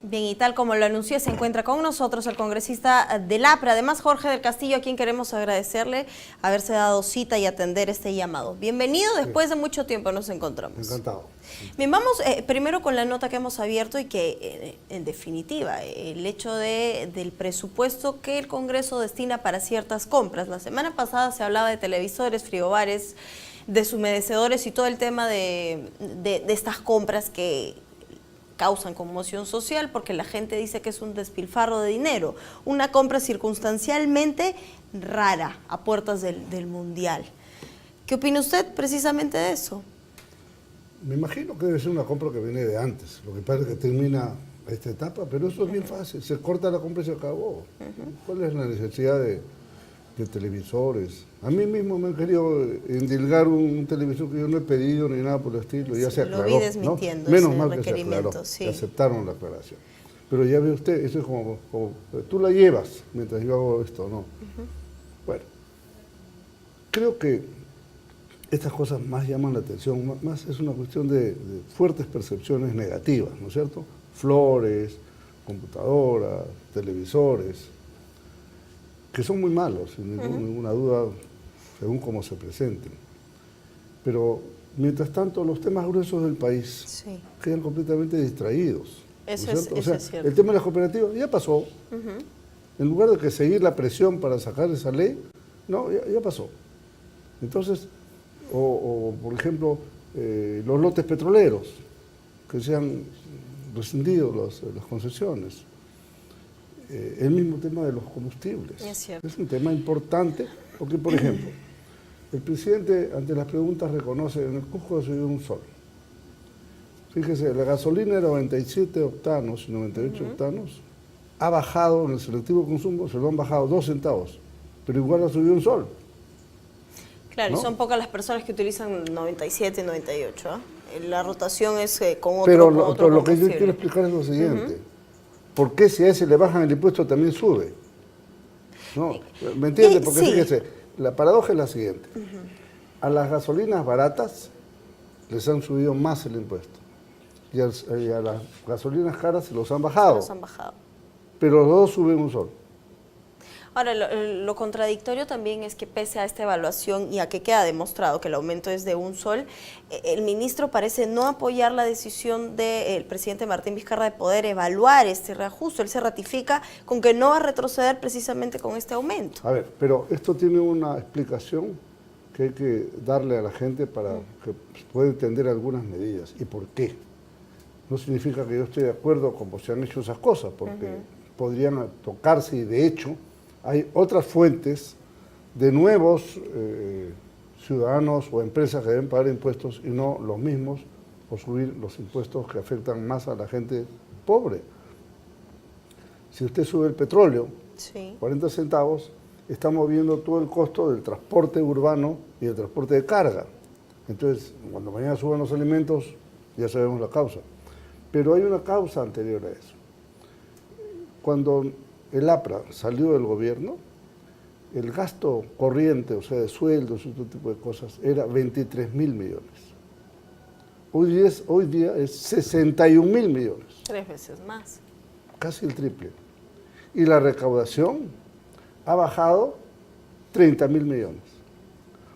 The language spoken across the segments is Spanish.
Bien, y tal como lo anuncié, se encuentra con nosotros el congresista del APRA, además Jorge del Castillo, a quien queremos agradecerle haberse dado cita y atender este llamado. Bienvenido, después de mucho tiempo nos encontramos. Encantado. Bien, vamos primero con la nota que hemos abierto y que, en definitiva, el hecho del presupuesto que el Congreso destina para ciertas compras. La semana pasada se hablaba de televisores, frigobares, deshumedecedores y todo el tema de estas compras que causan conmoción social porque la gente dice que es un despilfarro de dinero, una compra circunstancialmente rara a puertas del Mundial. ¿Qué opina usted precisamente de eso? Me imagino que debe ser una compra que viene de antes, lo que pasa es que termina esta etapa, pero eso es bien fácil, se corta la compra y se acabó. ¿Cuál es la necesidad de televisores? A mí mismo me han querido endilgar un televisor que yo no he pedido ni nada por el estilo, ya se aclaró. Lo vi desmintiendo, ¿no? Menos ese mal que se requerimiento, aclaró, sí. que aceptaron la aclaración. Pero ya ve usted, eso es como tú la llevas mientras yo hago esto, ¿no? Bueno, creo que estas cosas más llaman la atención, más es una cuestión de fuertes percepciones negativas, ¿no es cierto? Flores, computadoras, televisores, que son muy malos, sin ninguna duda, según cómo se presenten. Pero, mientras tanto, los temas gruesos del país quedan completamente distraídos. Eso, ¿no es, cierto? eso o sea, es cierto. El tema de las cooperativas ya pasó. En lugar de que seguir la presión para sacar esa ley, no, ya pasó. Entonces, por ejemplo, los lotes petroleros, que se han rescindido las concesiones. El mismo tema de los combustibles. Es un tema importante porque, por ejemplo, el presidente ante las preguntas reconoce en el Cusco subió un sol. Fíjese, la gasolina era 97 octanos y 98 octanos, ha bajado en el selectivo consumo, se lo han bajado 2 centavos, pero igual ha subido un sol. Claro, ¿no? Y son pocas las personas que utilizan 97 y 98. La rotación es con otro Pero lo que yo quiero explicar es lo siguiente. ¿Por qué si a ese le bajan el impuesto también sube? ¿No? ¿Me entiende? Porque fíjese, la paradoja es la siguiente. A las gasolinas baratas les han subido más el impuesto. Y a las gasolinas caras se los han bajado. Pero los dos suben un sol. Ahora, lo contradictorio también es que pese a esta evaluación y a que queda demostrado que el aumento es de un sol, el ministro parece no apoyar la decisión del presidente Martín Vizcarra de poder evaluar este reajuste. Él se ratifica con que no va a retroceder precisamente con este aumento. A ver, pero esto tiene una explicación que hay que darle a la gente para que pueda entender algunas medidas. ¿Y por qué? No significa que yo esté de acuerdo con cómo se han hecho esas cosas, porque podrían tocarse y de hecho hay otras fuentes de nuevos ciudadanos o empresas que deben pagar impuestos y no los mismos o subir los impuestos que afectan más a la gente pobre. Si usted sube el petróleo, 40 centavos, está moviendo todo el costo del transporte urbano y del transporte de carga. Entonces, cuando mañana suban los alimentos, ya sabemos la causa. Pero hay una causa anterior a eso. Cuando el APRA salió del gobierno, el gasto corriente, o sea, de sueldos y otro tipo de cosas, era 23.000 millones. Hoy día es 61.000 millones. 3 veces más. Casi el triple. Y la recaudación ha bajado 30.000 millones.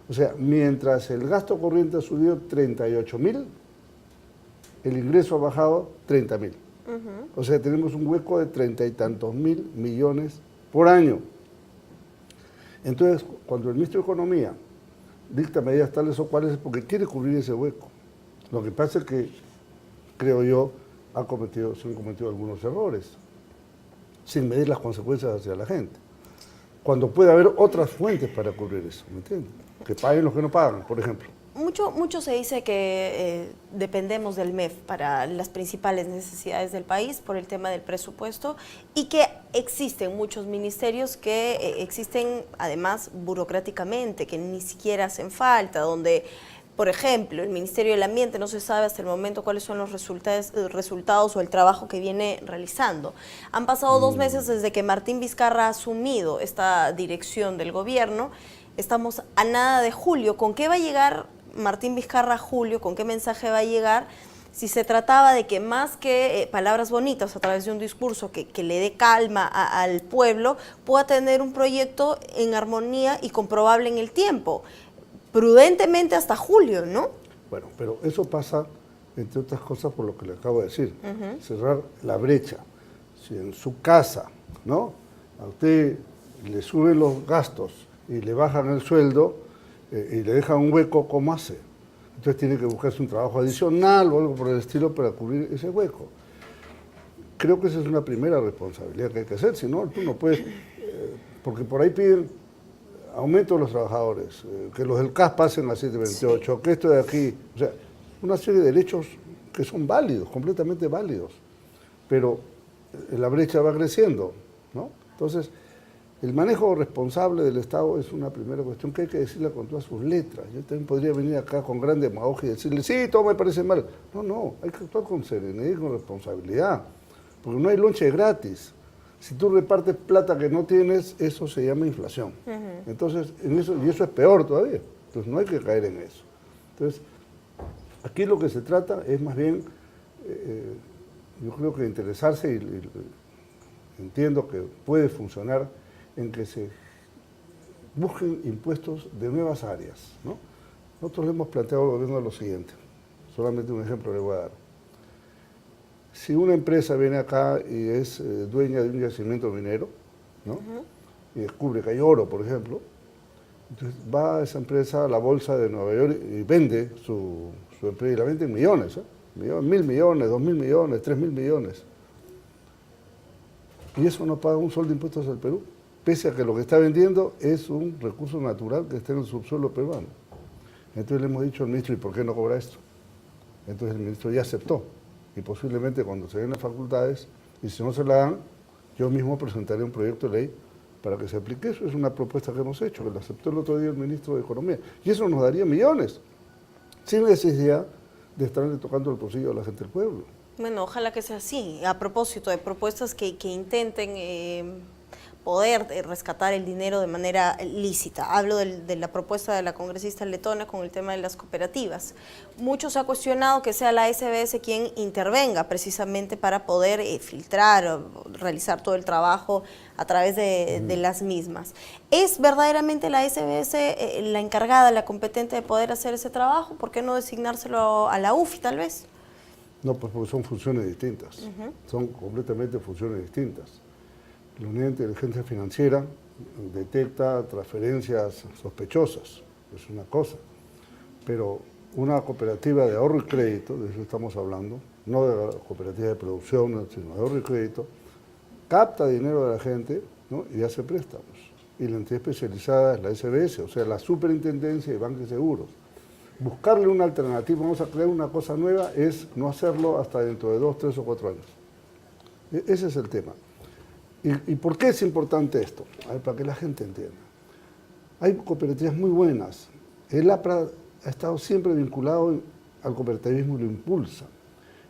O sea, mientras el gasto corriente ha subido 38.000, el ingreso ha bajado 30.000. O sea, tenemos un hueco de 30 y tantos mil millones por año. Entonces, cuando el ministro de Economía dicta medidas tales o cuales es porque quiere cubrir ese hueco. Lo que pasa es que, creo yo, se han cometido algunos errores, sin medir las consecuencias hacia la gente. Cuando puede haber otras fuentes para cubrir eso, ¿me entiendes? Que paguen los que no pagan, por ejemplo. Mucho se dice que dependemos del MEF para las principales necesidades del país por el tema del presupuesto y que existen muchos ministerios que existen además burocráticamente, que ni siquiera hacen falta, donde, por ejemplo, el Ministerio del Ambiente no se sabe hasta el momento cuáles son los resultados o el trabajo que viene realizando. Han pasado 2 meses desde que Martín Vizcarra ha asumido esta dirección del gobierno. Estamos a nada de julio. ¿Con qué va a llegar Martín Vizcarra a julio? ¿Con qué mensaje va a llegar? si se trataba de que más que palabras bonitas a través de un discurso que le dé calma al pueblo, pueda tener un proyecto en armonía y comprobable en el tiempo, prudentemente hasta julio, ¿no? Bueno, pero eso pasa, entre otras cosas, por lo que le acabo de decir, cerrar la brecha. Si en su casa, ¿no?, a usted le suben los gastos y le bajan el sueldo y le dejan un hueco, ¿cómo hace? Entonces tiene que buscarse un trabajo adicional o algo por el estilo para cubrir ese hueco. Creo que esa es una primera responsabilidad que hay que hacer, si no, tú no puedes, porque por ahí piden aumento de los trabajadores, que los del CAS pasen a 728, que esto de aquí, o sea, una serie de derechos que son válidos, completamente válidos, pero la brecha va creciendo, ¿no? Entonces, el manejo responsable del Estado es una primera cuestión que hay que decirla con todas sus letras. Yo también podría venir acá con gran demagogia y decirle, sí, todo me parece mal. No, hay que actuar con serenidad y con responsabilidad, porque no hay lonche gratis. Si tú repartes plata que no tienes, eso se llama inflación. Entonces, y eso es peor todavía. Entonces, no hay que caer en eso. Entonces, aquí lo que se trata es más bien, yo creo que interesarse y entiendo que puede funcionar en que se busquen impuestos de nuevas áreas, ¿no? Nosotros le hemos planteado al gobierno lo siguiente, solamente un ejemplo le voy a dar. Si una empresa viene acá y es dueña de un yacimiento minero, ¿no?, y descubre que hay oro, por ejemplo, entonces va a esa empresa a la bolsa de Nueva York y vende su empresa, y la vende en millones, 1.000 millones, 2.000 millones, 3.000 millones. Y eso no paga un sol de impuestos al Perú, pese a que lo que está vendiendo es un recurso natural que está en el subsuelo peruano. Entonces le hemos dicho al ministro, ¿y por qué no cobra esto? Entonces el ministro ya aceptó, y posiblemente cuando se den las facultades, y si no se la dan, yo mismo presentaré un proyecto de ley para que se aplique eso. Es una propuesta que hemos hecho, que la aceptó el otro día el ministro de Economía, y eso nos daría millones, sin necesidad de estarle tocando el bolsillo a la gente del pueblo. Bueno, ojalá que sea así. A propósito de propuestas que intenten poder rescatar el dinero de manera lícita. Hablo de la propuesta de la congresista letona con el tema de las cooperativas. Mucho se ha cuestionado que sea la SBS quien intervenga precisamente para poder filtrar o realizar todo el trabajo a través de las mismas. ¿Es verdaderamente la SBS la encargada, la competente de poder hacer ese trabajo? ¿Por qué no designárselo a la UFI tal vez? No, pues porque son funciones distintas, son completamente funciones distintas. La Unidad de Inteligencia Financiera detecta transferencias sospechosas, es una cosa, pero una cooperativa de ahorro y crédito, de eso estamos hablando, no de la cooperativa de producción, sino de ahorro y crédito, capta dinero de la gente, ¿no?, y hace préstamos. Y la entidad especializada es la SBS, o sea, la Superintendencia de Bancos y Seguros. Buscarle una alternativa, vamos a crear una cosa nueva, es no hacerlo hasta dentro de 2, 3 o 4 años. Ese es el tema. ¿Y por qué es importante esto? A ver, para que la gente entienda. Hay cooperativas muy buenas. El APRA ha estado siempre vinculado al cooperativismo y lo impulsa.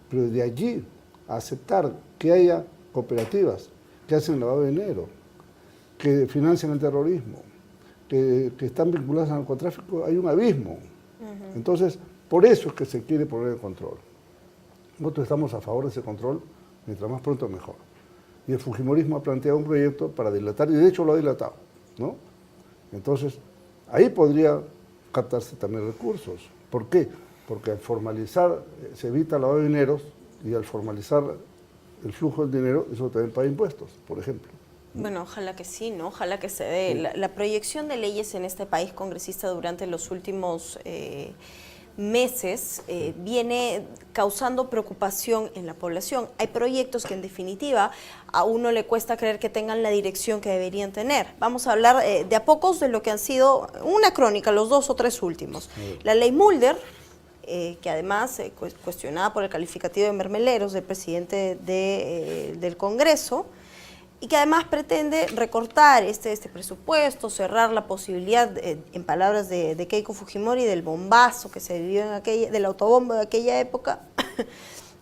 Pero de allí a aceptar que haya cooperativas que hacen lavado de dinero, que financian el terrorismo, que están vinculadas al narcotráfico, hay un abismo. Entonces, por eso es que se quiere poner el control. Nosotros estamos a favor de ese control, mientras más pronto mejor. Y el fujimorismo ha planteado un proyecto para dilatar, y de hecho lo ha dilatado, ¿no? Entonces, ahí podría captarse también recursos. ¿Por qué? Porque al formalizar se evita el lavado de dineros, y al formalizar el flujo del dinero, eso también paga impuestos, por ejemplo. Bueno, ojalá que sí, ¿no? Ojalá que se dé. Sí. La proyección de leyes en este país, congresista, durante los últimos meses viene causando preocupación en la población. Hay proyectos que en definitiva a uno le cuesta creer que tengan la dirección que deberían tener. Vamos a hablar de a pocos de lo que han sido una crónica, los 2 o 3 últimos. La ley Mulder, que además cuestionada por el calificativo de mermeleros del presidente del Congreso, y que además pretende recortar este presupuesto, cerrar la posibilidad, en palabras de Keiko Fujimori, del bombazo que se vivió del autobombo de aquella época,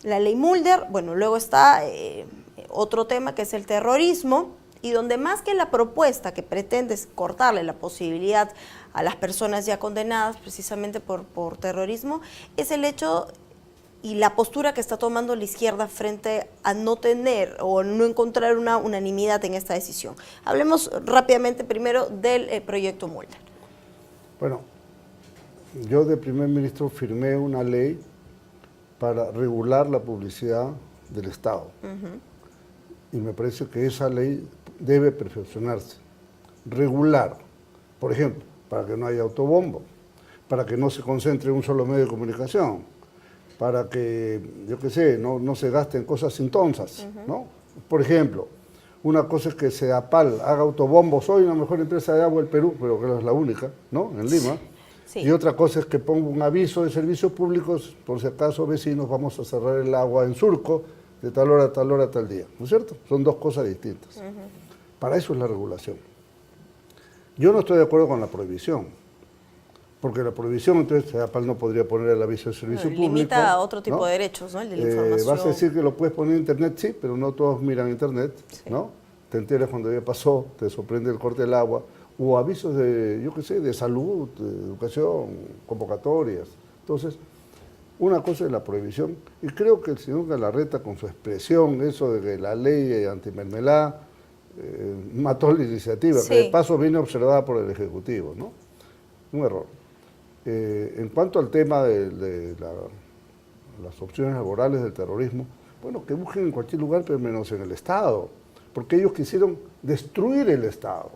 la ley Mulder. Bueno, luego está otro tema que es el terrorismo, y donde más que la propuesta que pretende cortarle la posibilidad a las personas ya condenadas precisamente por terrorismo, es el hecho y la postura que está tomando la izquierda frente a no tener o no encontrar una unanimidad en esta decisión. Hablemos rápidamente primero del proyecto Mulder. Bueno, yo de primer ministro firmé una ley para regular la publicidad del Estado. Y me parece que esa ley debe perfeccionarse. Regular, por ejemplo, para que no haya autobombo, para que no se concentre en un solo medio de comunicación, para que, yo qué sé, no se gasten cosas sin tonzas, ¿no? Por ejemplo, una cosa es que Sedapal haga autobombos, soy la mejor empresa de agua del Perú, pero que no es la única, ¿no? En Lima. Sí. Y otra cosa es que ponga un aviso de servicios públicos, por si acaso vecinos vamos a cerrar el agua en Surco de tal hora a tal hora a tal día, ¿no es cierto? Son dos cosas distintas. Para eso es la regulación. Yo no estoy de acuerdo con la prohibición. Porque la prohibición, entonces, Sedapal no podría poner el aviso de servicio público. Limita a otro tipo ¿no? de derechos, ¿no? El de la información. Vas a decir que lo puedes poner en internet, sí, pero no todos miran internet, sí. ¿no? Te enteras cuando ya pasó, te sorprende el corte del agua, o avisos de, yo qué sé, de salud, de educación, convocatorias. Entonces, una cosa es la prohibición, y creo que el señor Galarreta, con su expresión, eso de que la ley antimermelada mató la iniciativa, sí. que de paso viene observada por el Ejecutivo, ¿no? Un error. En cuanto al tema de las opciones laborales del terrorismo, bueno, que busquen en cualquier lugar, pero menos en el Estado, porque ellos quisieron destruir el Estado.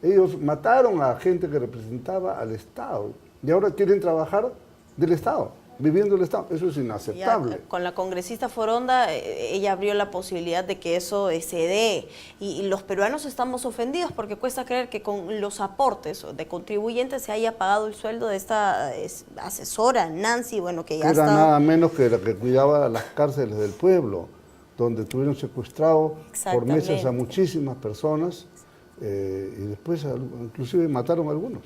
Ellos mataron a gente que representaba al Estado y ahora quieren trabajar del Estado, viviendo el Estado. Eso es inaceptable. Ya, con la congresista Foronda, ella abrió la posibilidad de que eso se dé. Y los peruanos estamos ofendidos porque cuesta creer que con los aportes de contribuyentes se haya pagado el sueldo de esta asesora, Nancy, bueno, que ya era está... nada menos que la que cuidaba las cárceles del pueblo, donde tuvieron secuestrado por meses a muchísimas personas y después inclusive mataron a algunos.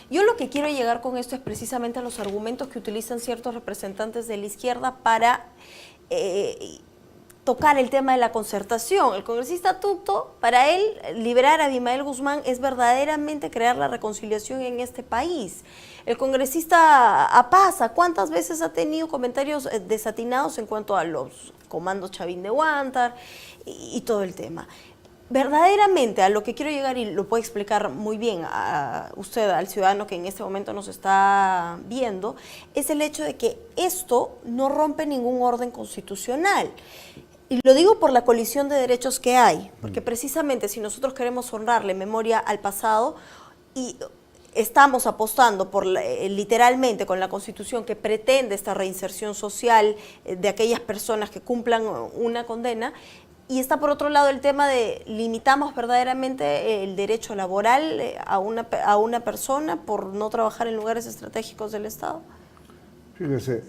Yo lo que quiero llegar con esto es precisamente a los argumentos que utilizan ciertos representantes de la izquierda para tocar el tema de la concertación. El congresista Tubto, para él, liberar a Abimael Guzmán es verdaderamente crear la reconciliación en este país. El congresista Apaza, ¿cuántas veces ha tenido comentarios desatinados en cuanto a los comandos Chavín de Huántar y todo el tema? Verdaderamente a lo que quiero llegar, y lo puede explicar muy bien a usted, al ciudadano que en este momento nos está viendo, es el hecho de que esto no rompe ningún orden constitucional. Y lo digo por la colisión de derechos que hay, porque precisamente si nosotros queremos honrarle memoria al pasado y estamos apostando por literalmente con la Constitución que pretende esta reinserción social de aquellas personas que cumplan una condena, y está por otro lado el tema de limitamos verdaderamente el derecho laboral a una persona por no trabajar en lugares estratégicos del Estado. Fíjese,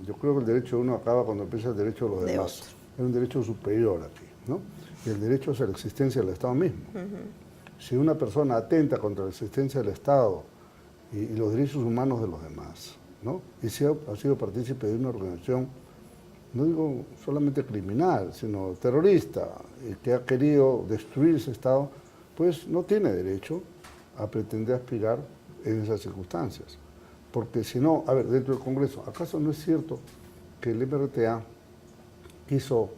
yo creo que el derecho de uno acaba cuando empieza el derecho de los demás. Es un derecho superior aquí, ¿no? Y el derecho es a la existencia del Estado mismo. Si una persona atenta contra la existencia del Estado y los derechos humanos de los demás, ¿no? Y si ha sido partícipe de una organización, no digo solamente criminal, sino terrorista, que ha querido destruir ese Estado, pues no tiene derecho a pretender aspirar en esas circunstancias. Porque si no, a ver, dentro del Congreso, ¿acaso no es cierto que el MRTA quiso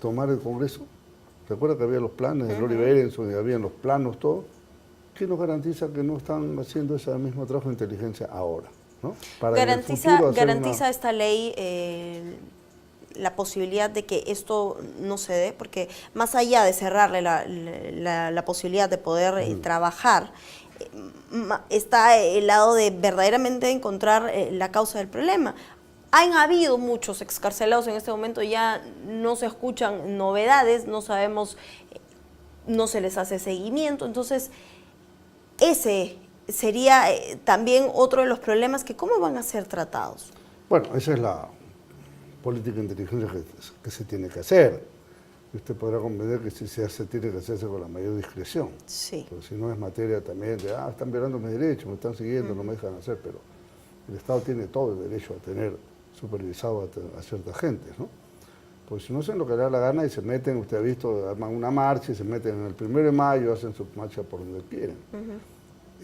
tomar el Congreso? ¿Se acuerda que había los planes de Gloria Berenson y habían los planos, todo? ¿Qué nos garantiza que no están haciendo ese mismo trabajo de inteligencia ahora? ¿No? Para garantiza esta ley la posibilidad de que esto no se dé, porque más allá de cerrarle la posibilidad de poder trabajar, está el lado de verdaderamente encontrar la causa del problema. Han habido muchos excarcelados en este momento, ya no se escuchan novedades, no sabemos, no se les hace seguimiento, entonces ese sería también otro de los problemas, que cómo van a ser tratados. Bueno, esa es la política de inteligencia que se tiene que hacer. Usted podrá comprender que si se hace, tiene que hacerse con la mayor discreción. Sí. Porque si no es materia también de, están violando mis derechos, me están siguiendo, no me dejan hacer, pero el Estado tiene todo el derecho a tener supervisado a cierta gente, ¿no? Pues si no hacen lo que le da la gana y se meten, usted ha visto, arman una marcha y se meten en el 1 de mayo, hacen su marcha por donde quieren.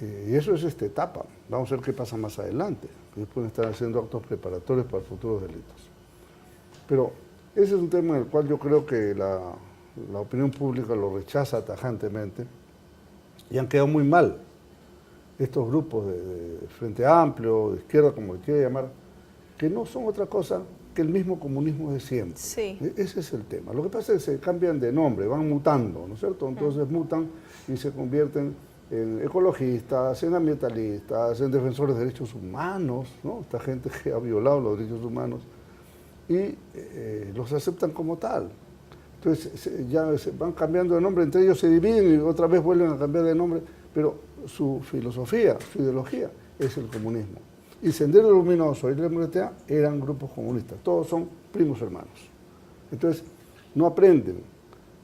Y eso es esta etapa. Vamos a ver qué pasa más adelante. Ellos pueden estar haciendo actos preparatorios para futuros delitos. Pero ese es un tema en el cual yo creo que la opinión pública lo rechaza tajantemente y han quedado muy mal estos grupos de Frente Amplio, de izquierda, como le quiera llamar, que no son otra cosa que el mismo comunismo de siempre. Sí. Ese es el tema. Lo que pasa es que se cambian de nombre, van mutando, ¿no es cierto? Entonces mutan y se convierten en ecologistas, en ambientalistas, en defensores de derechos humanos, ¿no? Esta gente que ha violado los derechos humanos y los aceptan como tal. Entonces ya se van cambiando de nombre, entre ellos se dividen y otra vez vuelven a cambiar de nombre, pero su filosofía, su ideología es el comunismo. Y Sendero Luminoso y la MRTA eran grupos comunistas, todos son primos hermanos. Entonces no aprenden,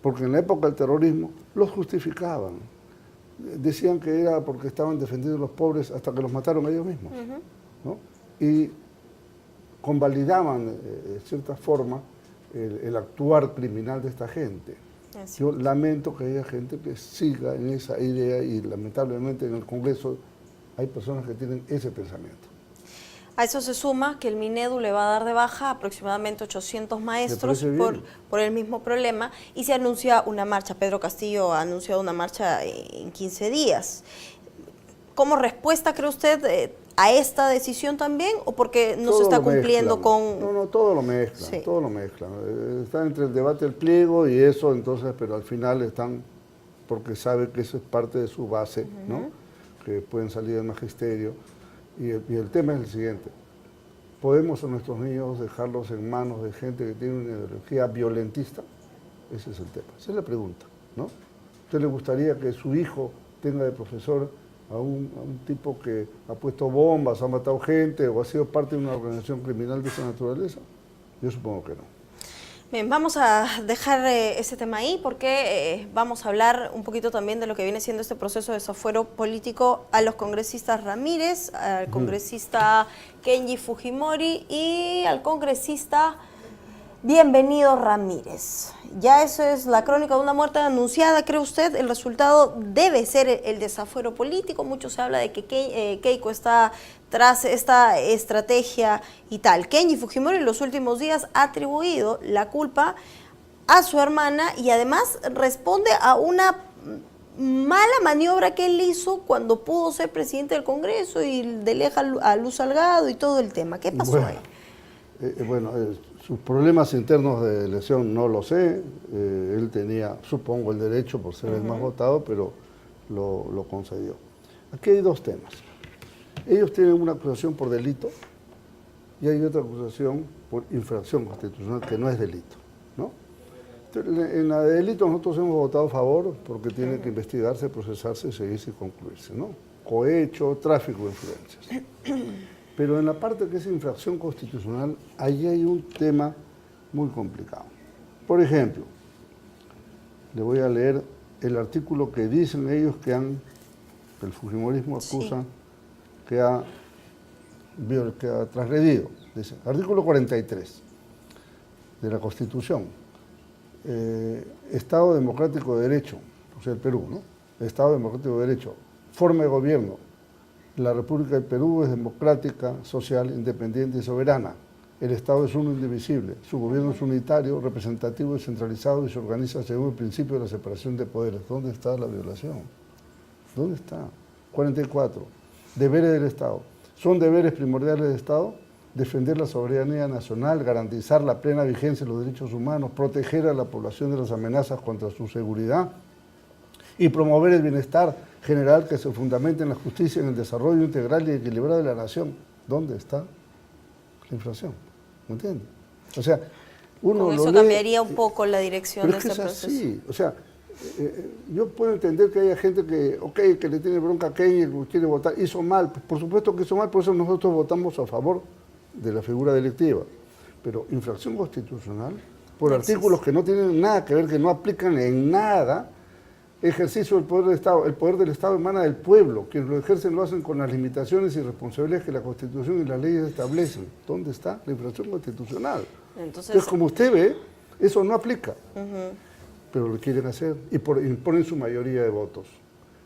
porque en la época del terrorismo los justificaban. Decían que era porque estaban defendiendo a los pobres hasta que los mataron ellos mismos, ¿no? Y convalidaban de cierta forma el actuar criminal de esta gente. Yo lamento que haya gente que siga en esa idea y lamentablemente en el Congreso hay personas que tienen ese pensamiento. A eso se suma que el Minedu le va a dar de baja aproximadamente 800 maestros por el mismo problema y se anuncia una marcha. Pedro Castillo ha anunciado una marcha en 15 días. ¿Cómo respuesta, cree usted, a esta decisión también o porque no se está cumpliendo con...? No, todo lo mezclan, sí. Todo lo mezclan. Está entre el debate del pliego y eso, entonces, pero al final están, porque saben que eso es parte de su base, ¿no? Que pueden salir del magisterio. Y el tema es el siguiente: ¿podemos a nuestros niños dejarlos en manos de gente que tiene una ideología violentista? Ese es el tema, esa es la pregunta, ¿no? ¿A usted le gustaría que su hijo tenga de profesor a un tipo que ha puesto bombas, ha matado gente o ha sido parte de una organización criminal de esa naturaleza? Yo supongo que no. Bien, vamos a dejar ese tema ahí porque vamos a hablar un poquito también de lo que viene siendo este proceso de desafuero político a los congresistas Ramírez, al congresista Kenji Fujimori y al congresista Bienvenido Ramírez. Ya eso es la crónica de una muerte anunciada, ¿cree usted? El resultado debe ser el desafuero político. Mucho se habla de que Keiko está tras esta estrategia y tal. Kenji Fujimori en los últimos días ha atribuido la culpa a su hermana y además responde a una mala maniobra que él hizo cuando pudo ser presidente del Congreso y delega a Luz Salgado y todo el tema. ¿Qué pasó ahí? Sus problemas internos de elección no lo sé, él tenía, supongo, el derecho por ser el más votado, pero lo concedió. Aquí hay dos temas. Ellos tienen una acusación por delito y hay otra acusación por infracción constitucional que no es delito, ¿no? Entonces, en la de delito nosotros hemos votado a favor porque tiene que investigarse, procesarse, seguirse y concluirse, ¿no? Cohecho, tráfico de influencias. Pero en la parte que es infracción constitucional, allí hay un tema muy complicado. Por ejemplo, le voy a leer el artículo que dicen ellos que el fujimorismo acusa que ha transgredido. Dice, artículo 43 de la Constitución, Estado Democrático de Derecho, o sea, el Perú, ¿no? Estado Democrático de Derecho, forma de gobierno. La República del Perú es democrática, social, independiente y soberana. El Estado es uno indivisible. Su gobierno es unitario, representativo, descentralizado y se organiza según el principio de la separación de poderes. ¿Dónde está la violación? ¿Dónde está? 44. Deberes del Estado. Son deberes primordiales del Estado: defender la soberanía nacional, garantizar la plena vigencia de los derechos humanos, proteger a la población de las amenazas contra su seguridad y promover el bienestar general que se fundamenta en la justicia, en el desarrollo integral y equilibrado de la nación. ¿Dónde está la infracción? ¿Me entiende? O sea, uno con eso lo cambiaría un poco la dirección de este proceso. Así. O sea, yo puedo entender que haya gente que le tiene bronca a Kenji, que quiere votar, hizo mal, por supuesto que hizo mal, por eso nosotros votamos a favor de la figura delictiva. Pero infracción constitucional, por artículos que no tienen nada que ver, que no aplican en nada. Ejercicio del poder del Estado. El poder del Estado emana del pueblo. Quienes lo ejercen lo hacen con las limitaciones y responsabilidades que la Constitución y las leyes establecen. ¿Dónde está la infracción constitucional? Entonces, como usted ve, eso no aplica. Pero lo quieren hacer y imponen su mayoría de votos.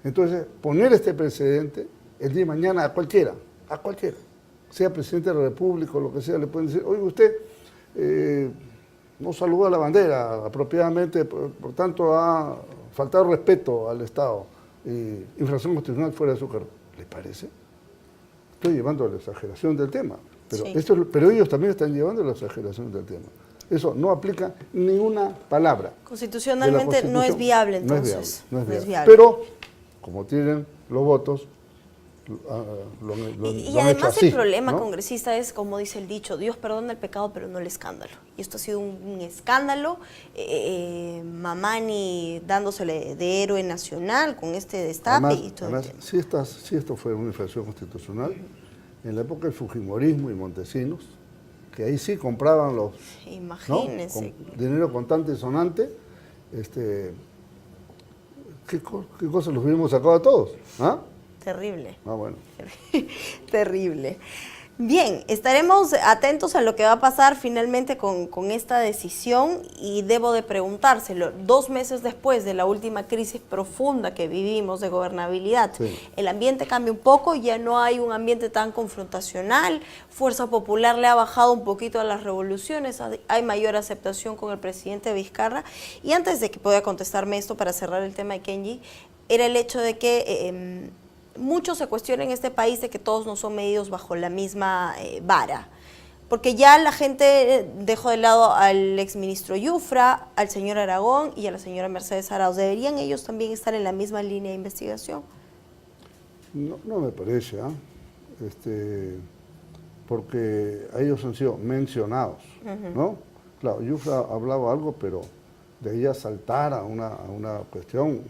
Entonces, poner este precedente, el día de mañana a cualquiera, sea presidente de la República o lo que sea, le pueden decir, oye, usted no saludó a la bandera apropiadamente, por tanto ha faltado respeto al Estado, infracción constitucional fuera de su cargo. ¿Le parece? Estoy llevando a la exageración del tema, pero, sí. pero ellos también están llevando a la exageración del tema. Eso no aplica ni una palabra. Constitucionalmente no es viable, entonces. No es viable. Pero, como tienen los votos, lo y han hecho además así, el problema, ¿no? congresista, es, como dice el dicho, Dios perdona el pecado, pero no el escándalo. Y esto ha sido un escándalo. Mamani dándosele de héroe nacional con este destape y todo. Además, si esto fue una infracción constitucional, en la época del Fujimorismo y Montesinos, que ahí sí compraban los... Imagínense. ¿no? Con dinero contante y sonante, ¿qué cosas los hubiéramos sacado a todos? ¿Ah? Terrible. Ah, bueno. Terrible. Bien, estaremos atentos a lo que va a pasar finalmente con esta decisión y debo de preguntárselo, 2 meses después de la última crisis profunda que vivimos de gobernabilidad, sí. El ambiente cambia un poco, ya no hay un ambiente tan confrontacional, Fuerza Popular le ha bajado un poquito a las revoluciones, hay mayor aceptación con el presidente Vizcarra. Y antes de que pueda contestarme esto para cerrar el tema de Kenji, era el hecho de que... muchos se cuestionan en este país de que todos no son medidos bajo la misma vara, porque ya la gente dejó de lado al exministro Yufra, al señor Aragón y a la señora Mercedes Arauz. ¿Deberían ellos también estar en la misma línea de investigación? No me parece, porque ellos han sido mencionados, ¿no? Claro, Yufra hablaba algo, pero de ahí a saltar a una cuestión...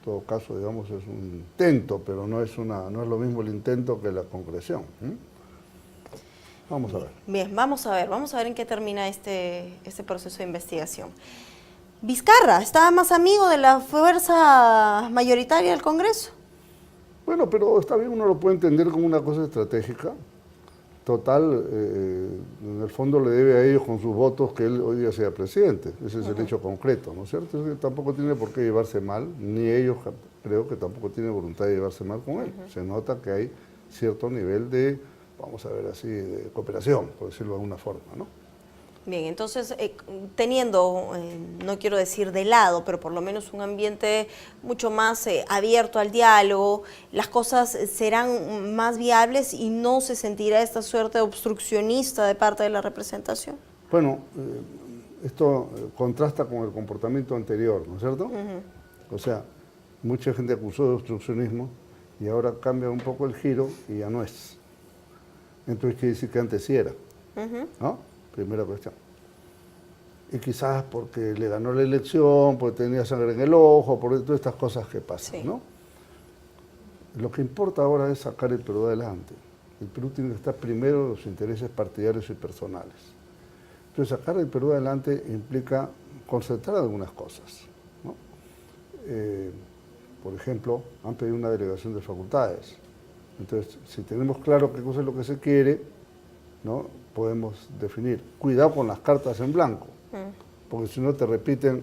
En todo caso, digamos, es un intento, pero no es lo mismo el intento que la concreción. Vamos a ver. Bien, vamos a ver en qué termina este proceso de investigación. Vizcarra, ¿estaba más amigo de la fuerza mayoritaria del Congreso? Bueno, pero está bien, uno lo puede entender como una cosa estratégica. Total, en el fondo le debe a ellos con sus votos que él hoy día sea presidente. Ese es el hecho concreto, ¿no es cierto? Es que tampoco tiene por qué llevarse mal, ni ellos creo que tampoco tienen voluntad de llevarse mal con él. Se nota que hay cierto nivel de, vamos a ver así, de cooperación, por decirlo de alguna forma, ¿no? Bien, entonces, teniendo, no quiero decir de lado, pero por lo menos un ambiente mucho más abierto al diálogo, las cosas serán más viables y no se sentirá esta suerte obstruccionista de parte de la representación. Bueno, esto contrasta con el comportamiento anterior, ¿no es cierto? O sea, mucha gente acusó de obstruccionismo y ahora cambia un poco el giro y ya no es. Entonces quiere decir que antes sí era, ¿no? Primera cuestión. Y quizás porque le ganó la elección, porque tenía sangre en el ojo, por todas estas cosas que pasan, sí. ¿No? Lo que importa ahora es sacar el Perú adelante. El Perú tiene que estar primero en los intereses partidarios y personales. Entonces, sacar el Perú adelante implica concentrar algunas cosas, ¿no? Por ejemplo, han pedido una delegación de facultades. Entonces, si tenemos claro qué cosa es lo que se quiere, ¿no?, podemos definir. Cuidado con las cartas en blanco, porque si no te repiten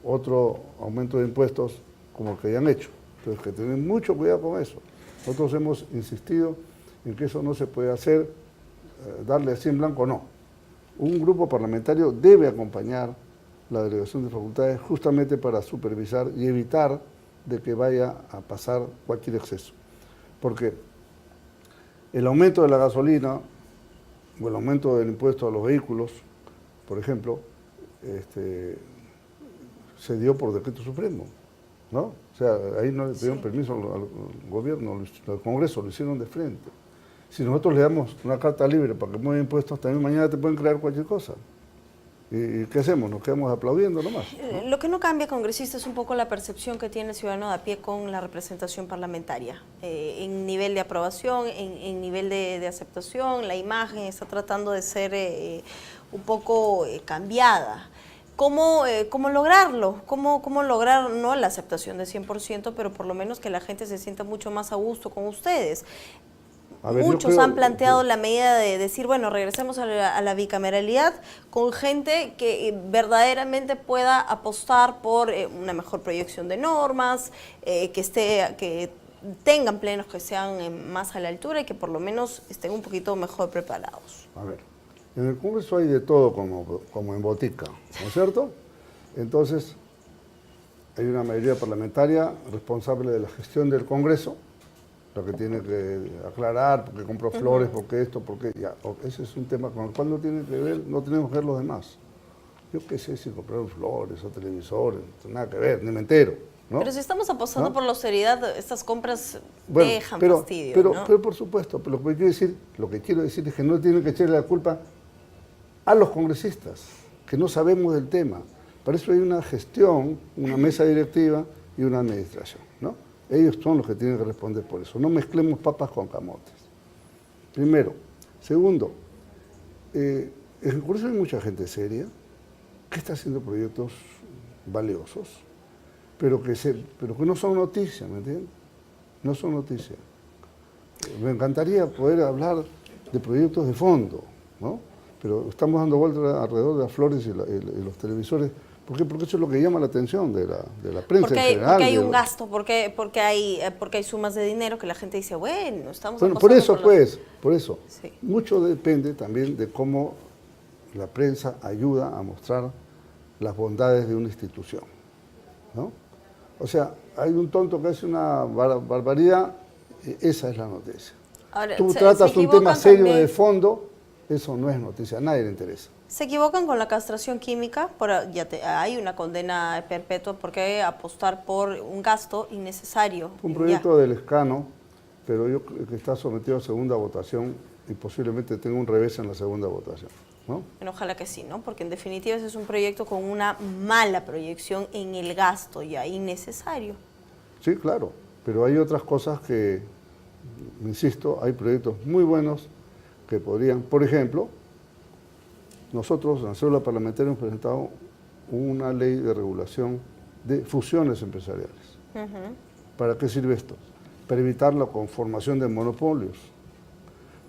otro aumento de impuestos como el que ya han hecho. Entonces, que tener mucho cuidado con eso. Nosotros hemos insistido en que eso no se puede hacer, darle así en blanco, no. Un grupo parlamentario debe acompañar la delegación de facultades justamente para supervisar y evitar de que vaya a pasar cualquier exceso. Porque el aumento de la gasolina o el aumento del impuesto a los vehículos, por ejemplo, se dio por decreto supremo, ¿no? O sea, ahí no le pidieron permiso al gobierno, al Congreso, lo hicieron de frente. Si nosotros le damos una carta libre para que mueva impuestos, también mañana te pueden crear cualquier cosa. ¿Y qué hacemos? ¿Nos quedamos aplaudiendo nomás? ¿No? Lo que no cambia, congresista, es un poco la percepción que tiene el ciudadano de a pie con la representación parlamentaria. En nivel de aprobación, en nivel de aceptación, la imagen está tratando de ser un poco cambiada. ¿Cómo lograrlo? ¿Cómo lograr, no la aceptación de 100%, pero por lo menos que la gente se sienta mucho más a gusto con ustedes? A ver, yo muchos creo- han planteado la medida de decir, bueno, regresemos a la bicameralidad con gente que verdaderamente pueda apostar por una mejor proyección de normas, que tengan plenos que sean más a la altura y que por lo menos estén un poquito mejor preparados. A ver, en el Congreso hay de todo como en botica, ¿no es cierto? Entonces, hay una mayoría parlamentaria responsable de la gestión del Congreso, lo que tiene que aclarar, porque compró flores, porque esto, porque ya. Ese es un tema con el cual no tiene que ver, no tenemos que ver los demás. Yo qué sé si compraron flores o televisores, nada que ver, ni me entero, ¿no? Pero si estamos apostando ¿no? por la austeridad, estas compras Bueno, dejan fastidio, ¿no? pero por supuesto, pero lo que quiero decir es que no tienen que echarle la culpa a los congresistas, que no sabemos del tema. Para eso hay una gestión, una mesa directiva y una administración, ¿no? Ellos son los que tienen que responder por eso. No mezclemos papas con camotes. Primero. Segundo, en el Congreso hay mucha gente seria que está haciendo proyectos valiosos, pero que no son noticias, ¿me entiendes? No son noticias. Me encantaría poder hablar de proyectos de fondo, ¿no? Pero estamos dando vueltas alrededor de las flores y los televisores. ¿Por qué? Porque eso es lo que llama la atención de la prensa en general. Porque hay un gasto, porque hay sumas de dinero que la gente dice, bueno, estamos Bueno, apostando por eso. Sí. Mucho depende también de cómo la prensa ayuda a mostrar las bondades de una institución, ¿no? O sea, hay un tonto que hace una barbaridad, esa es la noticia. Ahora, Tú se tratas un equivocan tema serio también. de fondo, eso no es noticia, a nadie le interesa. Se equivocan con la castración química, hay una condena perpetua porque apostar por un gasto innecesario. Fue un proyecto del escano, pero yo creo que está sometido a segunda votación y posiblemente tenga un revés en la segunda votación, ¿no? Bueno, ojalá que sí, ¿no? Porque en definitiva ese es un proyecto con una mala proyección en el gasto ya, innecesario. Sí, claro, pero hay otras cosas que, insisto, hay proyectos muy buenos que podrían, por ejemplo, nosotros en la célula parlamentaria hemos presentado una ley de regulación de fusiones empresariales. ¿Para qué sirve esto? Para evitar la conformación de monopolios.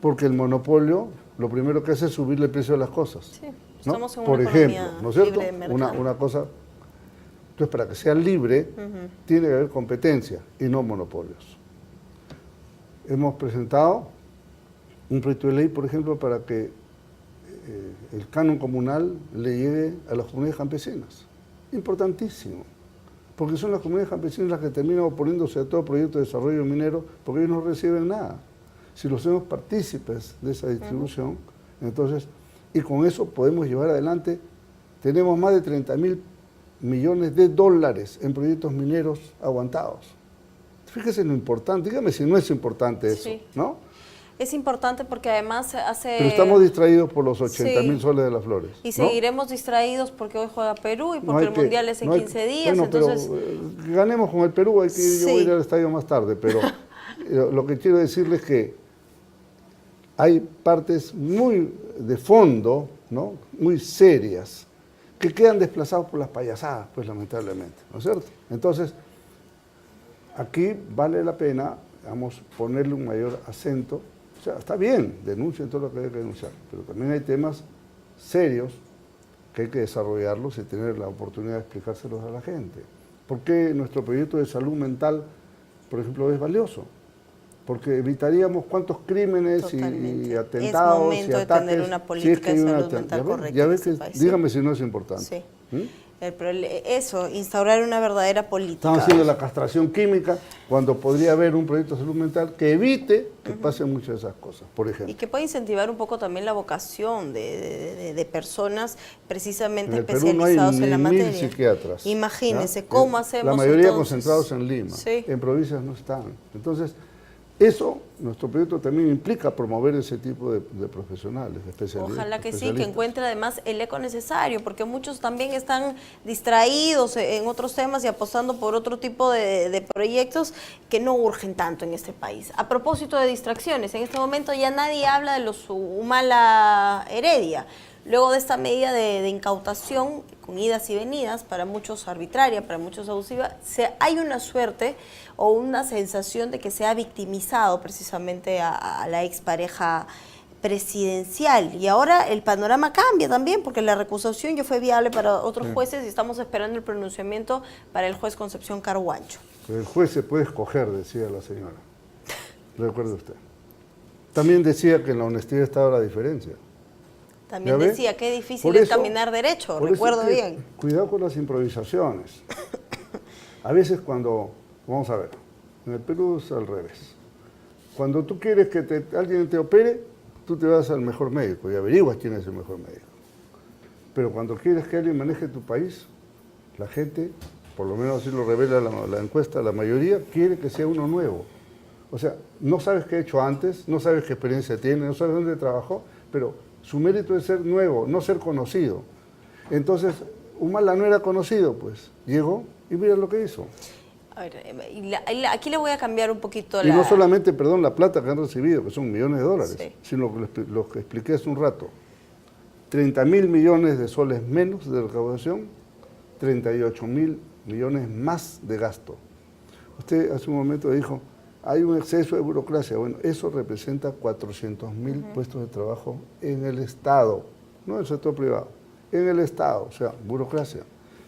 Porque el monopolio lo primero que hace es subirle el precio de las cosas. Sí, ¿no? estamos en Por una ejemplo, economía ¿no es cierto? libre de mercado. Una cosa. Entonces, para que sea libre, tiene que haber competencia y no monopolios. Hemos presentado un proyecto de ley, por ejemplo, para que el canon comunal le llegue a las comunidades campesinas. Importantísimo, porque son las comunidades campesinas las que terminan oponiéndose a todo proyecto de desarrollo minero porque ellos no reciben nada. Si los hacemos partícipes de esa distribución, entonces, y con eso podemos llevar adelante, tenemos más de 30.000 millones de dólares en proyectos mineros aguantados. Fíjese lo importante, dígame si no es importante eso, Sí. ¿no? Es importante porque además hace... Pero estamos distraídos por los 80.000 sí. soles de las flores. Y ¿no? seguiremos distraídos porque hoy juega Perú y No porque hay el que- Mundial es en no hay- 15 días, bueno, entonces... pero ganemos con el Perú, yo Sí. voy a ir al estadio más tarde, pero lo que quiero decirles es que hay partes muy de fondo, ¿no? Muy serias, que quedan desplazados por las payasadas, pues lamentablemente, ¿no es cierto? Entonces, aquí vale la pena, digamos, ponerle un mayor acento. O sea, está bien, denuncien todo lo que hay que denunciar, pero también hay temas serios que hay que desarrollarlos y tener la oportunidad de explicárselos a la gente. ¿Por qué nuestro proyecto de salud mental, por ejemplo, es valioso? Porque evitaríamos cuántos crímenes Totalmente. y Es atentados momento y de ataques. tener una si es política que hay de una salud mental correcta ya en ves este que, país. dígame si no es importante. Sí. ¿Mm? Eso, instaurar una verdadera política. Estamos haciendo la castración química cuando podría haber un proyecto de salud mental que evite que pasen muchas de esas cosas, por Y ejemplo. que puede incentivar un poco también la vocación de personas precisamente En el Perú no hay especializados ni en la 1000 materia. psiquiatras. Imagínense ¿ya? cómo hacemos La mayoría entonces? concentrados en Lima, Sí. en provincias no están. Entonces, eso, nuestro proyecto también implica promover ese tipo de profesionales, de especialistas. Ojalá que sí, que especialistas. encuentre además el eco necesario, porque muchos también están distraídos en otros temas y apostando por otro tipo de proyectos que no urgen tanto en este país. A propósito de distracciones, en este momento ya nadie habla de los Humala Heredia. luego de esta medida de incautación, con idas y venidas, para muchos arbitraria, para muchos abusiva, hay una suerte o una sensación de que se ha victimizado precisamente a la expareja presidencial, y ahora el panorama cambia también porque la recusación ya fue viable para otros jueces y estamos esperando el pronunciamiento para el juez Concepción Carhuancho. El juez se puede escoger, decía la señora. ¿Recuerda usted? También decía que en la honestidad estaba la diferencia. También decía que difícil es caminar derecho, recuerdo bien. Cuidado con las improvisaciones. A veces cuando, vamos a ver, en el Perú es al revés. Cuando tú quieres que alguien te opere, tú te vas al mejor médico y averiguas quién es el mejor médico. Pero cuando quieres que alguien maneje tu país, la gente, por lo menos así lo revela la encuesta, la mayoría quiere que sea uno nuevo. O sea, no sabes qué ha hecho antes, no sabes qué experiencia tiene, no sabes dónde trabajó, pero su mérito es ser nuevo, no ser conocido. Entonces, Humala no era conocido, pues llegó y mira lo que hizo. A ver, aquí le voy a cambiar un poquito y no solamente, perdón, la plata que han recibido, que son millones de dólares, sino lo que expliqué hace un rato. 30.000 millones de soles menos de recaudación, 38.000 millones más de gasto. Usted hace un momento dijo, hay un exceso de burocracia. Bueno, eso representa 400.000 puestos de trabajo en el Estado, no en el sector privado, en el Estado, o sea, burocracia.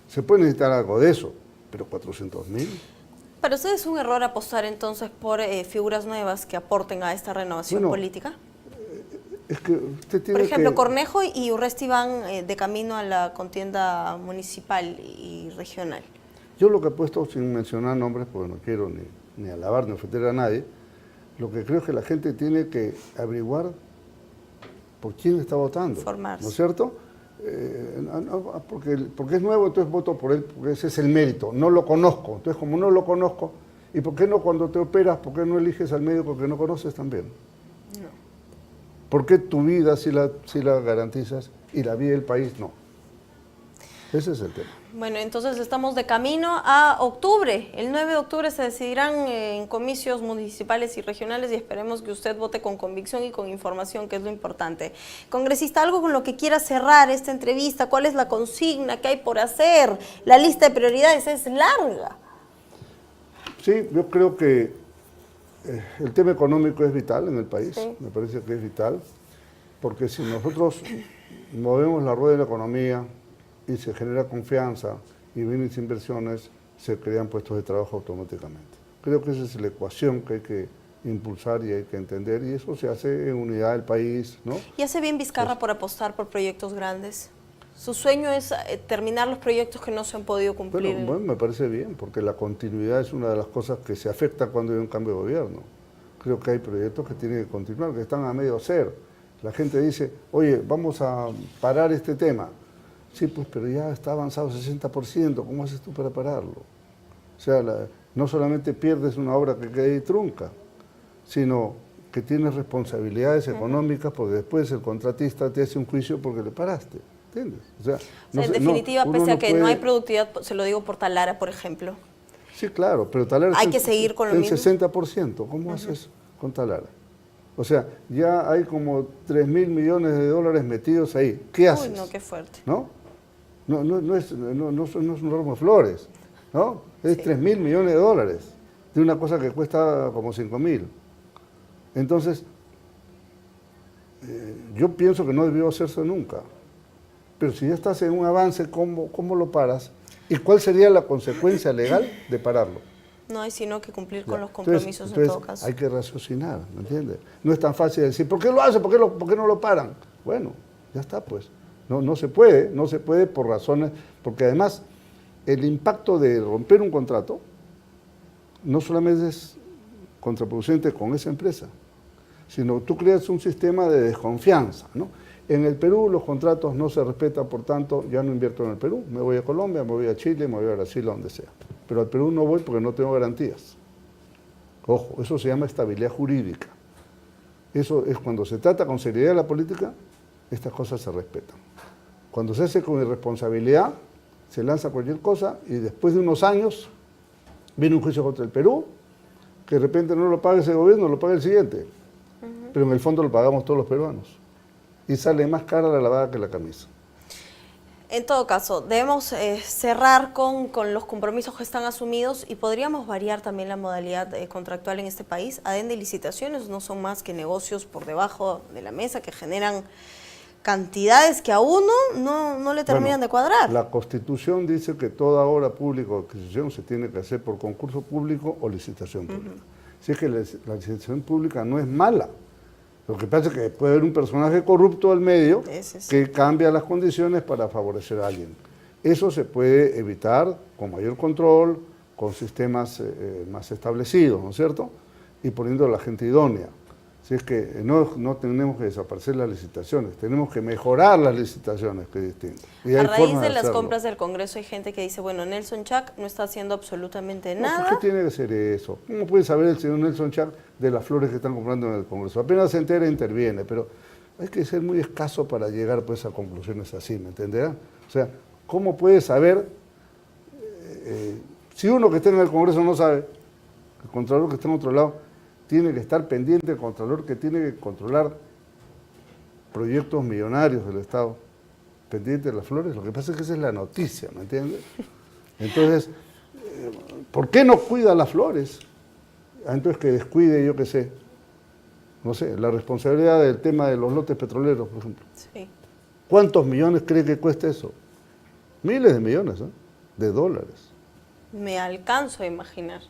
Se puede necesitar algo de eso, pero 400.000. ¿Para usted es un error apostar entonces por figuras nuevas que aporten a esta renovación política? Es que usted tiene por ejemplo, Cornejo y Urresti van de camino a la contienda municipal y regional. Yo lo que he puesto, sin mencionar nombres, porque no quiero ni alabar ni ofender a nadie, lo que creo es que la gente tiene que averiguar por quién está votando. Formarse. ¿No es cierto? Porque es nuevo, entonces voto por él, porque ese es el mérito. No lo conozco. Entonces, como no lo conozco, ¿y por qué no cuando te operas, por qué no eliges al médico que no conoces también? No. ¿Por qué tu vida sí la garantizas y la vida del país no? Ese es el tema. Bueno, entonces estamos de camino a octubre. El 9 de octubre se decidirán en comicios municipales y regionales y esperemos que usted vote con convicción y con información, que es lo importante. Congresista, algo con lo que quiera cerrar esta entrevista, ¿cuál es la consigna que hay por hacer? La lista de prioridades es larga. Sí, yo creo que el tema económico es vital en el país, me parece que es vital, porque si nosotros movemos la rueda de la economía, y se genera confianza y vienen inversiones, se crean puestos de trabajo automáticamente. Creo que esa es la ecuación que hay que impulsar y hay que entender, y eso se hace en unidad del país, ¿no? ¿Y hace bien Vizcarra por apostar por proyectos grandes? Su sueño es terminar los proyectos que no se han podido cumplir. Bueno, me parece bien, porque la continuidad es una de las cosas que se afecta cuando hay un cambio de gobierno. Creo que hay proyectos que tienen que continuar, que están a medio hacer. La gente dice, oye, vamos a parar este tema. Sí, pues, pero ya está avanzado 60%, ¿cómo haces tú para pararlo? O sea, no solamente pierdes una obra que queda ahí trunca, sino que tienes responsabilidades económicas, porque después el contratista te hace un juicio porque le paraste, ¿entiendes? O sea, en definitiva, pese a que no hay productividad, se lo digo por Talara, por ejemplo. Sí, claro, pero Talara hay que seguir con lo mismo. 60%, ¿cómo haces con Talara? O sea, ya hay como 3.000 millones de dólares metidos ahí. ¿Qué haces? Uy, no, qué fuerte. ¿No? No es un ramo de flores, ¿no? Es 3.000 millones de dólares de una cosa que cuesta como 5.000. Entonces, yo pienso que no debió hacerse nunca. Pero si ya estás en un avance, ¿cómo lo paras? ¿Y cuál sería la consecuencia legal de pararlo? No hay sino que cumplir con los compromisos en todo caso. Hay que raciocinar, ¿me entiendes? No es tan fácil decir, ¿por qué lo hace? ¿Por qué no lo paran? Bueno, ya está pues. No se puede por razones, porque además el impacto de romper un contrato no solamente es contraproducente con esa empresa, sino tú creas un sistema de desconfianza, ¿no? En el Perú los contratos no se respetan, por tanto ya no invierto en el Perú, me voy a Colombia, me voy a Chile, me voy a Brasil, a donde sea. Pero al Perú no voy porque no tengo garantías. Ojo, eso se llama estabilidad jurídica. Eso es cuando se trata con seriedad la política, estas cosas se respetan. Cuando se hace con irresponsabilidad, se lanza cualquier cosa y después de unos años viene un juicio contra el Perú, que de repente no lo paga ese gobierno, lo paga el siguiente. Pero en el fondo lo pagamos todos los peruanos. y sale más cara la lavada que la camisa. En todo caso, debemos cerrar con los compromisos que están asumidos y podríamos variar también la modalidad contractual en este país. Adende y licitaciones no son más que negocios por debajo de la mesa que generan cantidades que a uno no le terminan de cuadrar. La Constitución dice que toda obra pública o adquisición se tiene que hacer por concurso público o licitación pública. Si es que la licitación pública no es mala. Lo que pasa es que puede haber un personaje corrupto al medio que cambia las condiciones para favorecer a alguien. Eso se puede evitar con mayor control, con sistemas más establecidos, ¿no es cierto? Y poniendo a la gente idónea. Si es que no tenemos que desaparecer las licitaciones, tenemos que mejorar las licitaciones, que es distinto. Y a raíz de las compras del Congreso hay gente que dice, bueno, Nelson Chac no está haciendo absolutamente nada. ¿Qué tiene que ser eso? ¿Cómo puede saber el señor Nelson Chac de las flores que están comprando en el Congreso? Apenas se entera, interviene, pero hay que ser muy escaso para llegar pues, a conclusiones así, ¿me entenderán? O sea, ¿cómo puede saber, si uno que está en el Congreso no sabe, el Contralor que está en otro lado, tiene que estar pendiente, el Contralor que tiene que controlar proyectos millonarios del Estado, pendiente de las flores? Lo que pasa es que esa es la noticia, ¿me entiendes? Entonces, ¿por qué no cuida las flores? Entonces que descuide, yo qué sé, no sé, la responsabilidad del tema de los lotes petroleros, por ejemplo. Sí. ¿Cuántos millones cree que cuesta eso? Miles de millones, ¿eh? De dólares. Me alcanzo a imaginar.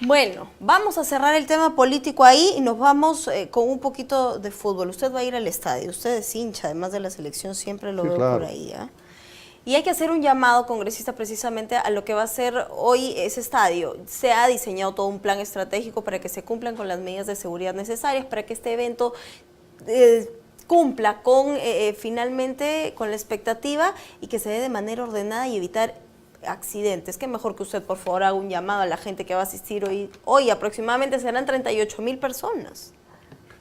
Bueno, vamos a cerrar el tema político ahí y nos vamos con un poquito de fútbol. Usted va a ir al estadio, usted es hincha, además de la selección, siempre lo veo claro. por ahí. ¿Eh? Y hay que hacer un llamado, congresista, precisamente a lo que va a ser hoy ese estadio. Se ha diseñado todo un plan estratégico para que se cumplan con las medidas de seguridad necesarias, para que este evento cumpla con finalmente con la expectativa y que se dé de manera ordenada y evitar accidentes. Qué mejor que usted, por favor, haga un llamado a la gente que va a asistir hoy. Hoy aproximadamente serán 38.000 personas.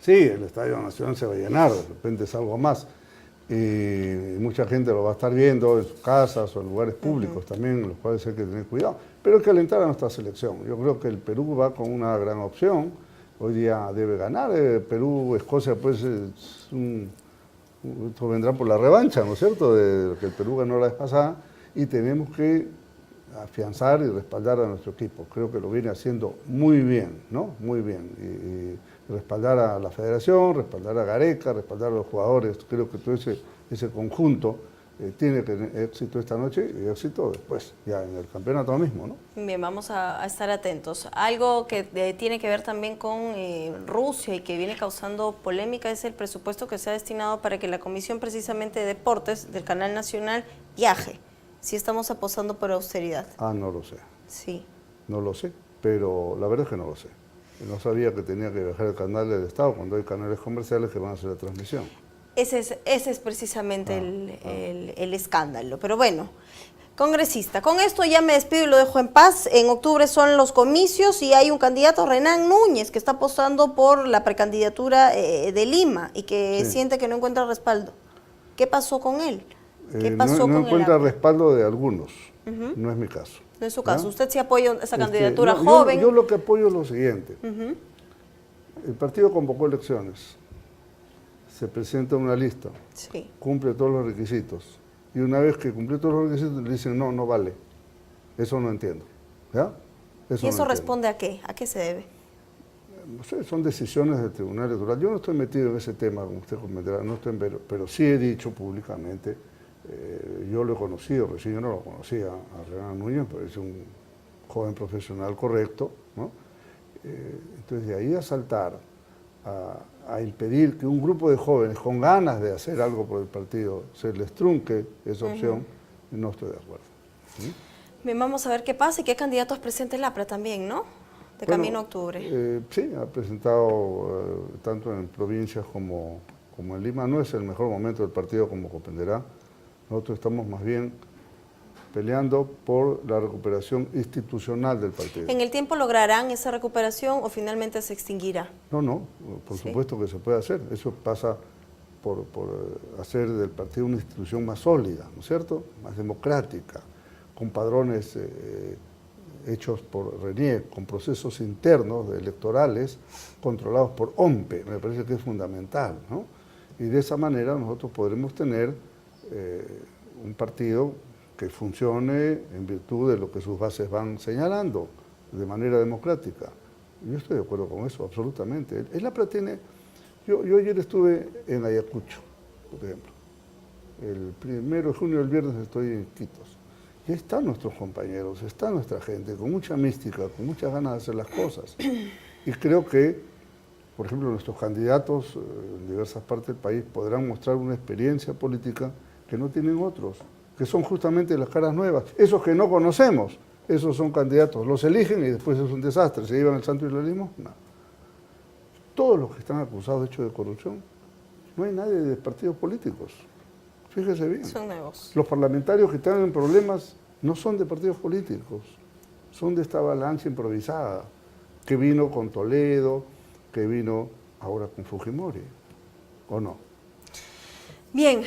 Sí, el Estadio Nacional se va a llenar, de repente es algo más. Y mucha gente lo va a estar viendo en sus casas o en lugares públicos también, en los cuales hay que tener cuidado. Pero hay que alentar a nuestra selección. Yo creo que el Perú va con una gran opción. Hoy día debe ganar. Perú, Escocia, pues, esto vendrá por la revancha, ¿no es cierto?, de lo que el Perú ganó la vez pasada. Y tenemos que afianzar y respaldar a nuestro equipo. Creo que lo viene haciendo muy bien, ¿no? Muy bien. Y respaldar a la federación, respaldar a Gareca, respaldar a los jugadores. Creo que todo ese conjunto tiene que tener éxito esta noche y éxito después, ya en el campeonato mismo, ¿no? Bien, vamos a estar atentos. Algo que tiene que ver también con Rusia y que viene causando polémica es el presupuesto que se ha destinado para que la Comisión precisamente de Deportes del Canal Nacional viaje. Si estamos apostando por austeridad. No lo sé. Sí. No lo sé, pero la verdad es que no lo sé. No sabía que tenía que viajar el canal del Estado cuando hay canales comerciales que van a hacer la transmisión. Ese es precisamente el escándalo. Pero bueno, congresista, con esto ya me despido y lo dejo en paz. En octubre son los comicios y hay un candidato, Renan Núñez, que está apostando por la precandidatura de Lima y que siente que no encuentra respaldo. ¿Qué pasó con él? ¿Qué pasó no con encuentra respaldo de algunos, no es mi caso. No es su caso, usted sí apoya esa candidatura no, joven. Yo lo que apoyo es lo siguiente, el partido convocó elecciones, se presenta una lista, cumple todos los requisitos, y una vez que cumple todos los requisitos le dicen no vale, eso no entiendo, ¿ya? ¿Y eso responde a qué? ¿A qué se debe? No sé, son decisiones del Tribunal Electoral. Yo no estoy metido en ese tema, como usted comprenderá, pero sí he dicho públicamente, yo lo he conocido, recién yo no lo conocía a Renan Núñez, pero es un joven profesional correcto, ¿no? Entonces de ahí a saltar, a impedir que un grupo de jóvenes con ganas de hacer algo por el partido se les trunque esa opción, no estoy de acuerdo. Bien, vamos a ver qué pasa y qué candidatos presenta el APRA también, ¿no? De camino a octubre. Sí, ha presentado tanto en provincias como en Lima. No es el mejor momento del partido, como comprenderá. Nosotros estamos más bien peleando por la recuperación institucional del partido. ¿En el tiempo lograrán esa recuperación o finalmente se extinguirá? No, por supuesto que se puede hacer. Eso pasa por hacer del partido una institución más sólida, ¿no es cierto?, más democrática, con padrones hechos por RENIEC, con procesos internos electorales controlados por OMPE. Me parece que es fundamental, ¿no? Y de esa manera nosotros podremos tener un partido que funcione en virtud de lo que sus bases van señalando, de manera democrática. Yo estoy de acuerdo con eso, absolutamente. El APRA tiene... Yo ayer estuve en Ayacucho, por ejemplo. El 1 de junio, el viernes, estoy en Quitos. Y ahí están nuestros compañeros, está nuestra gente, con mucha mística, con muchas ganas de hacer las cosas. Y creo que, por ejemplo, nuestros candidatos en diversas partes del país podrán mostrar una experiencia política que no tienen otros, que son justamente las caras nuevas, esos que no conocemos, esos son candidatos, los eligen y después es un desastre, se llevan el santo y la limosna. Todos los que están acusados de hechos de corrupción, no hay nadie de partidos políticos, fíjese bien. Son nuevos. Los parlamentarios que están en problemas no son de partidos políticos, son de esta avalancha improvisada, que vino con Toledo, que vino ahora con Fujimori, ¿o no? Bien,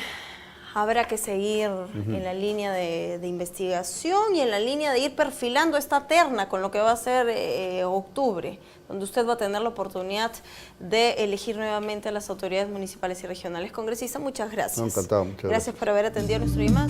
habrá que seguir en la línea de investigación y en la línea de ir perfilando esta terna con lo que va a ser octubre, donde usted va a tener la oportunidad de elegir nuevamente a las autoridades municipales y regionales. Congresista, muchas gracias. No, encantado, muchas gracias. Gracias por haber atendido nuestro llamado.